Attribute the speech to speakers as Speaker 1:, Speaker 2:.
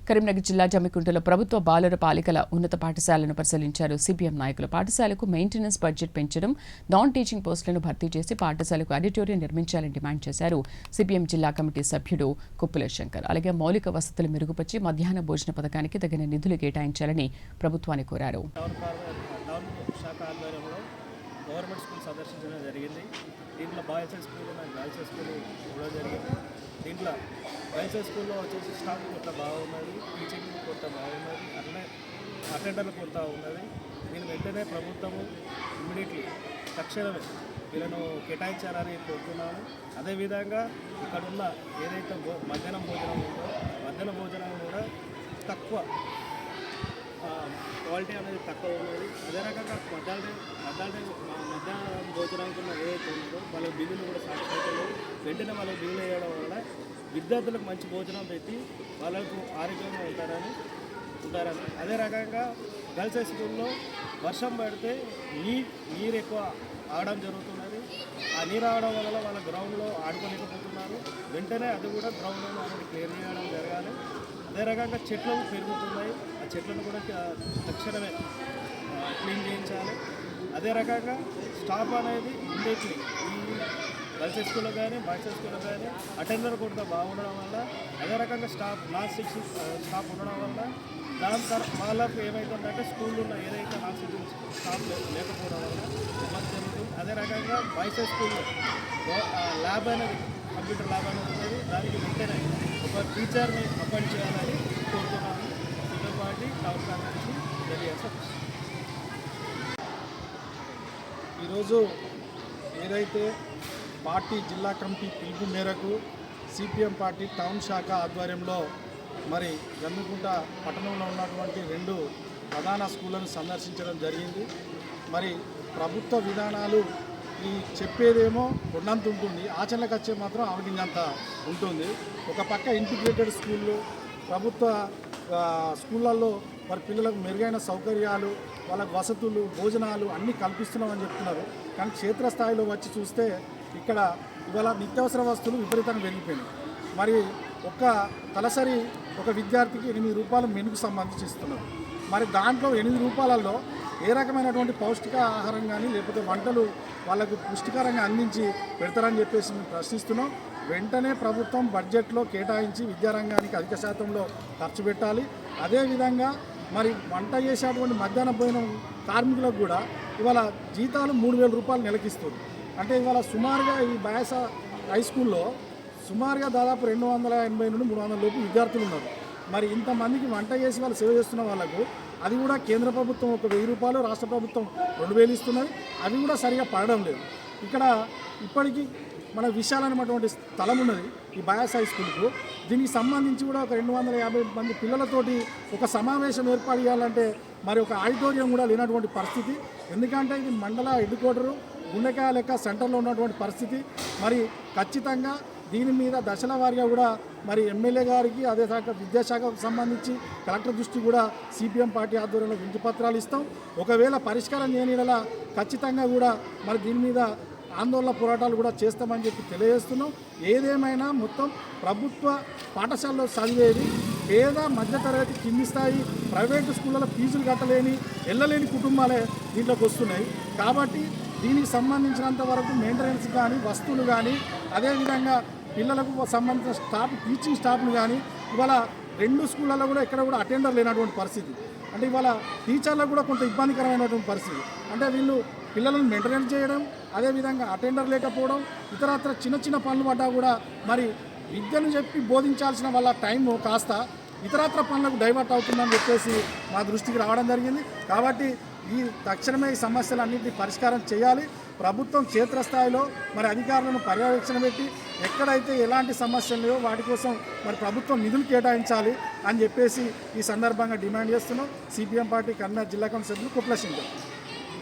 Speaker 1: కరీంనగర్ జిల్లా జమ్మికుంటలో ప్రభుత్వ బాలుర బాలికల ఉన్నత పాఠశాలను పరిశీలించారు సిపిఎం నాయకులు. పాఠశాలకు మెయింటెనెన్స్ బడ్జెట్ పెంచడం, నాన్ టీచింగ్ పోస్టులను భర్తీ చేసి పాఠశాలకు ఆడిటోరియం నిర్మించాలని డిమాండ్ చేశారు సిపిఎం జిల్లా కమిటీ సభ్యుడు కుప్పుల శంకర్. అలాగే మౌలిక వసతులు మెరుగుపరిచి మధ్యాహ్న భోజన పథకానికి తగిన నిధులు కేటాయించాలని ప్రభుత్వాన్ని కోరారు.
Speaker 2: గవర్నమెంట్ స్కూల్ సందర్శించడం జరిగింది. దీంట్లో boys high school girls high school కూడా జరిగింది. దీంట్లో బాయ్స్ హై స్కూల్లో వచ్చేసి స్టాఫ్ కొంత బాగున్నది, టీచింగ్ కొంత బాగున్నది, అట్లనే అటెండర్లు కొంత ఉన్నది. దీని వెంటనే ప్రభుత్వము ఇమ్మీడియట్లీ తక్షణమే వీళ్ళను కేటాయించాలని కోరుతున్నాము. అదేవిధంగా ఇక్కడ ఉన్న ఏదైతే మధ్యాహ్నం భోజనం ఉందో మధ్యాహ్న భోజనం కూడా తక్కువ క్వాలిటీ అనేది తక్కువ ఉన్నది. అదే రకంగా మధ్యాహ్నం భోజనానికి ఉన్న ఏదైతే ఉందో వాళ్ళ బిల్లులు కూడా సాటిస్ఫైలేదు. వెంటనే వాళ్ళకి బిల్లు వేయడం వల్ల విద్యార్థులకు మంచి భోజనం పెట్టి వాళ్ళకు ఆరోగ్యంగా ఉంటారని. అదే రకంగా గర్ల్స్ హై స్కూల్లో వర్షం పడితే నీరు ఎక్కువ ఆడడం జరుగుతున్నది. ఆ నీరు ఆడడం వల్ల వాళ్ళ గ్రౌండ్లో ఆడుకోలేకపోతున్నారు. వెంటనే అది కూడా గ్రౌండ్లో అనేది క్లియర్ చేయడం జరగాలి. అదే రకంగా చెట్లు పెరుగుతున్నాయి, ఆ చెట్లను కూడా తక్షణమే క్లీన్ చేయించాలి. అదే రకంగా స్టాఫ్ అనేది ఇమ్మీడియట్లీ ఈ గర్ల్స్ హై స్కూల్లో కానీ బాయ్స్ హై స్కూల్లో కానీ అటెండర్ కూడా బాగుండడం వల్ల, అదే రకంగా స్టాఫ్ నాన్ టీచింగ్ స్టాఫ్ ఉండడం వల్ల దాని తర్వాత వాళ్ళకు ఏమవుతుందంటే స్కూల్లో ఉన్న ఏదైతే నాన్ టీచింగ్ స్టాఫ్ లేకపోవడం వల్ల ఇబ్బంది జరుగుతుంది. అదే రకంగా బాయ్స్ హై స్కూల్లో ల్యాబ్ అనేది కంప్యూటర్ ల్యాబ్ అనేది ఉంటుంది. దానికి వెంటనే ఒక టీచర్ని అపాయింట్ చేయాలని కోరుతున్నాను. సిపిఎం పార్టీ టౌన్ కాంగ్రెస్ తెలియజేస్తాం.
Speaker 3: ఈరోజు ఏదైతే పార్టీ జిల్లా కమిటీ పిలుపు మేరకు సిపిఎం పార్టీ టౌన్ శాఖ ఆధ్వర్యంలో మరి జమ్మికుంట పట్టణంలో ఉన్నటువంటి 2 ప్రధాన స్కూళ్ళను సందర్శించడం జరిగింది. మరి ప్రభుత్వ విధానాలు ఈ చెప్పేదేమో ఉన్నంత ఉంటుంది, ఆచరణకు వచ్చే మాత్రం అవగింజంత ఉంటుంది. ఒక పక్క ఇంటిగ్రేటెడ్ స్కూళ్ళు, ప్రభుత్వ స్కూళ్ళల్లో మరి పిల్లలకు మెరుగైన సౌకర్యాలు, వాళ్ళకు వసతులు, భోజనాలు అన్నీ కల్పిస్తున్నామని చెప్తున్నారు. కానీ క్షేత్రస్థాయిలో వచ్చి చూస్తే ఇక్కడ ఇవాళ నిత్యావసర వస్తువులు విపరీతంగా పెరిగిపోయినాయి. మరి తలసరి ఒక విద్యార్థికి 8 రూపాయలు మెనుకు సంబంధించి ఇస్తున్నారు. మరి దాంట్లో 8 రూపాయలలో ఏ రకమైనటువంటి పౌష్టిక ఆహారం కానీ లేకపోతే వంటలు వాళ్ళకు పుష్టికరంగా అందించి పెడతారని చెప్పేసి మేము ప్రశ్నిస్తున్నాం. వెంటనే ప్రభుత్వం బడ్జెట్లో కేటాయించి విద్యారంగానికి అధిక శాతంలో ఖర్చు పెట్టాలి. అదేవిధంగా మరి వంట చేసేటువంటి మధ్యాహ్న భోజనం కార్మికులకు కూడా ఇవాళ జీతాలు 3,000 రూపాయలు నెలకిస్తుంది. అంటే ఇవాళ సుమారుగా ఈ బాయ్స్ హై స్కూల్లో సుమారుగా దాదాపు 280 నుండి 300 లోపు విద్యార్థులు ఉన్నారు. మరి ఇంతమందికి వంట చేసి వాళ్ళు సేవ చేస్తున్న వాళ్ళకు అది కూడా కేంద్ర ప్రభుత్వం ఒక 1000 రూపాయలు, రాష్ట్ర ప్రభుత్వం 2000 ఇస్తున్నది. అవి కూడా సరిగా పడడం లేదు. ఇక్కడ ఇప్పటికీ మన విశాలమైనటువంటి స్థలం ఉన్నది ఈ బాయ్స్ హై స్కూల్కు. దీనికి సంబంధించి కూడా ఒక 250 మంది పిల్లలతోటి ఒక సమావేశం ఏర్పాటు చేయాలంటే మరి ఒక ఆడిటోరియం కూడా లేనటువంటి పరిస్థితి. ఎందుకంటే ఇది మండల హెడ్ క్వార్టరు గుండెకాయ లెక్క సెంటర్లో ఉన్నటువంటి పరిస్థితి. మరి ఖచ్చితంగా దీని మీద దశల వారీగా కూడా మరి ఎమ్మెల్యే గారికి, అదే విద్యాశాఖకు సంబంధించి కలెక్టర్ దృష్టి కూడా సిపిఎం పార్టీ ఆధ్వర్యంలో వినతి పత్రాలు ఇస్తాం. ఒకవేళ పరిష్కారం చేయనిలా ఖచ్చితంగా కూడా మరి దీని మీద ఆందోళన పోరాటాలు కూడా చేస్తామని చెప్పి తెలియజేస్తున్నాం. ఏదేమైనా మొత్తం ప్రభుత్వ పాఠశాలలో చదివేది పేద మధ్యతరగతి కింది స్థాయి ప్రైవేటు స్కూళ్ళలో ఫీజులు కట్టలేని వెళ్ళలేని కుటుంబాలే దీంట్లోకి వస్తున్నాయి. కాబట్టి దీనికి సంబంధించినంత వరకు మెయింటెనెన్స్ కానీ, వస్తువులు కానీ, అదేవిధంగా పిల్లలకు సంబంధించిన స్టాఫ్, టీచింగ్ స్టాఫ్లు కానీ ఇవాళ 2 స్కూళ్ళల్లో కూడా ఎక్కడ కూడా అటెండర్ లేనటువంటి పరిస్థితి. అంటే ఇవాళ టీచర్లకు కూడా కొంత ఇబ్బందికరమైనటువంటి పరిస్థితి. అంటే వీళ్ళు పిల్లలను మెయింటెనెన్స్ చేయడం, అదేవిధంగా అటెండర్ లేకపోవడం, ఇతరత్ర చిన్న పనులు పడ్డా కూడా మరి విద్యను చెప్పి బోధించాల్సిన వాళ్ళ టైం కాస్త ఇతరత్ర పనులకు డైవర్ట్ అవుతుందని చెప్పేసి మా దృష్టికి రావడం జరిగింది. కాబట్టి తక్షణమే ఈ సమస్యలన్నింటినీ పరిష్కారం చేయాలి. ప్రభుత్వం క్షేత్రస్థాయిలో మరి అధికారులను పర్యవేక్షణ పెట్టి ఎక్కడైతే ఎలాంటి సమస్యలు లేవో వాటి కోసం మరి ప్రభుత్వం నిధులు కేటాయించాలి అని చెప్పేసి ఈ సందర్భంగా డిమాండ్ చేస్తున్నాం. సిపిఎం పార్టీ కరీంనగర్ జిల్లా కమిటీ సభ్యులు కుప్పుల శంకర్.